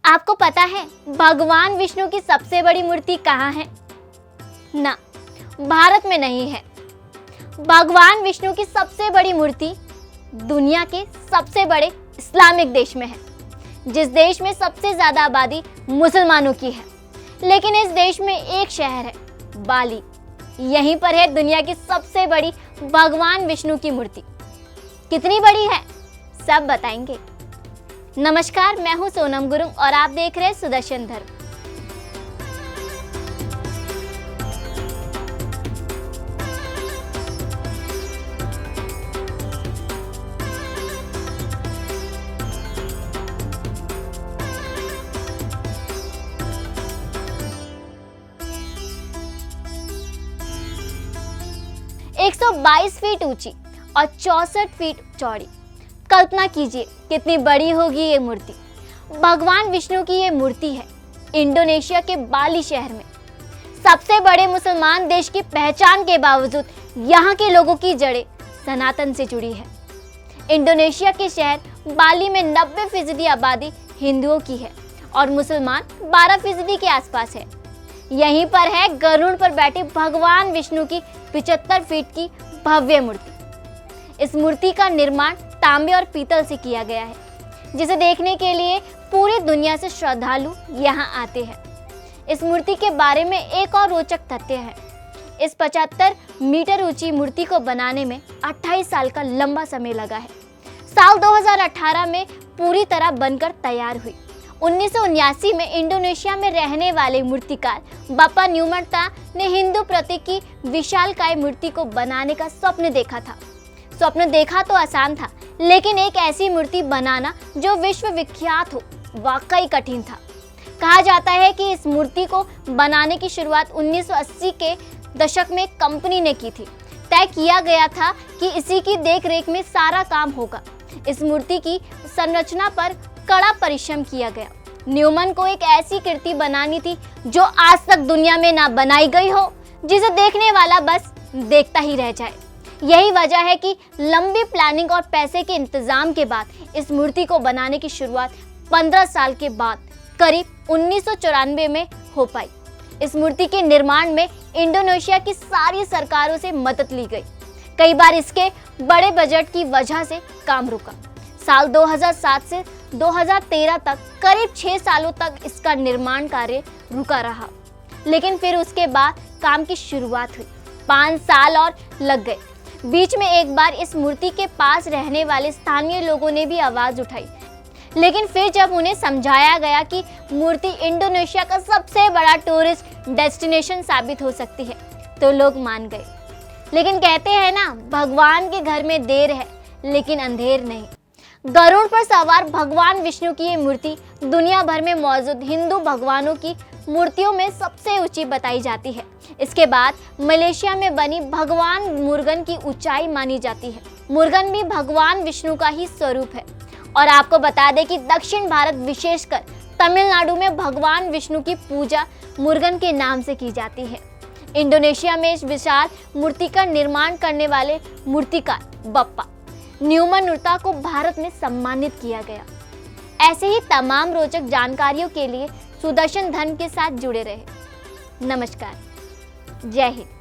आपको पता है भगवान विष्णु की सबसे बड़ी मूर्ति कहाँ है? ना, भारत में नहीं है। भगवान विष्णु की सबसे बड़ी मूर्ति दुनिया के सबसे बड़े इस्लामिक देश में है, जिस देश में सबसे ज्यादा आबादी मुसलमानों की है। लेकिन इस देश में एक शहर है, बाली। यहीं पर है दुनिया की सबसे बड़ी भगवान विष्णु की मूर्ति। कितनी बड़ी है, सब बताएंगे। नमस्कार, मैं हूं सोनम गुरुंग और आप देख रहे हैं सुदर्शन धर्म। एक 122 फीट ऊंची और 64 फीट चौड़ी। कल्पना कीजिए कितनी बड़ी होगी ये मूर्ति। भगवान विष्णु की ये मूर्ति है इंडोनेशिया के बाली शहर में। सबसे बड़े मुसलमान देश की पहचान के बावजूद यहाँ के लोगों की जड़ें सनातन से जुड़ी है। इंडोनेशिया के शहर बाली में 90% आबादी हिंदुओं की है और मुसलमान 12% के आसपास है। यहीं पर है गरुड़ पर बैठे भगवान विष्णु की 75 फीट की भव्य मूर्ति। इस मूर्ति का निर्माण तांबे और पीतल से किया गया है, जिसे देखने के लिए पूरी दुनिया से श्रद्धालु यहाँ आते हैं। इस मूर्ति के बारे में एक और रोचक तथ्य है। इस 75 मीटर ऊंची मूर्ति को बनाने में 28 साल का लंबा समय लगा है। साल 2018 में पूरी तरह बनकर तैयार हुई। 1979 में इंडोनेशिया में रहने वाले मूर्तिकार बापा न्यूमर्ता ने हिंदू प्रतीक की विशालकाय मूर्ति को बनाने का स्वप्न देखा था। स्वप्न देखा तो आसान था, लेकिन एक ऐसी मूर्ति बनाना जो विश्व विख्यात हो, वाकई कठिन था। कहा जाता है कि इस मूर्ति को बनाने की शुरुआत 1980 के दशक में कंपनी ने की थी। तय किया गया था कि इसी की देखरेख में सारा काम होगा। इस मूर्ति की संरचना पर कड़ा परिश्रम किया गया। न्यूमन को एक ऐसी कृति बनानी थी जो आज तक दुनिया में ना बनाई गई हो, जिसे देखने वाला बस देखता ही रह जाए। यही वजह है कि लंबी प्लानिंग और पैसे के इंतजाम के बाद इस मूर्ति को बनाने की शुरुआत 15 साल के बाद करीब 1994 में हो पाई। इस मूर्ति के निर्माण में इंडोनेशिया की सारी सरकारों से मदद ली गई। कई बार इसके बड़े बजट की वजह से काम रुका। साल 2007 से 2013 तक करीब 6 सालों तक इसका निर्माण कार्य रुका रहा, लेकिन फिर उसके बाद काम की शुरुआत हुई। 5 साल और लग गए। बीच में एक बार इस मूर्ति के पास रहने वाले स्थानीय लोगों ने भी आवाज उठाई, लेकिन फिर जब उन्हें समझाया गया कि मूर्ति इंडोनेशिया का सबसे बड़ा टूरिस्ट डेस्टिनेशन साबित हो सकती है, तो लोग मान गए। लेकिन कहते हैं ना, भगवान के घर में देर है लेकिन अंधेर नहीं। गरुड़ पर सवार भगवान विष्णु की ये मूर्ति दुनिया भर में मौजूद हिंदू भगवानों की मूर्तियों में सबसे ऊंची बताई जाती है। इसके बाद मलेशिया में बनी भगवान मुर्गन की ऊंचाई मानी जाती है। मुर्गन भी भगवान विष्णु का ही स्वरूप है। और आपको बता दें कि दक्षिण भारत, विशेषकर तमिलनाडु में भगवान विष्णु की पूजा मुर्गन के नाम से की जाती है। इंडोनेशिया में इस विशाल मूर्ति का निर्माण करने वाले मूर्तिकार बप्पा न्यूमर्ता को भारत में सम्मानित किया गया। ऐसे ही तमाम रोचक जानकारियों के लिए सुदर्शन धर्म के साथ जुड़े रहे। नमस्कार, जय हिंद।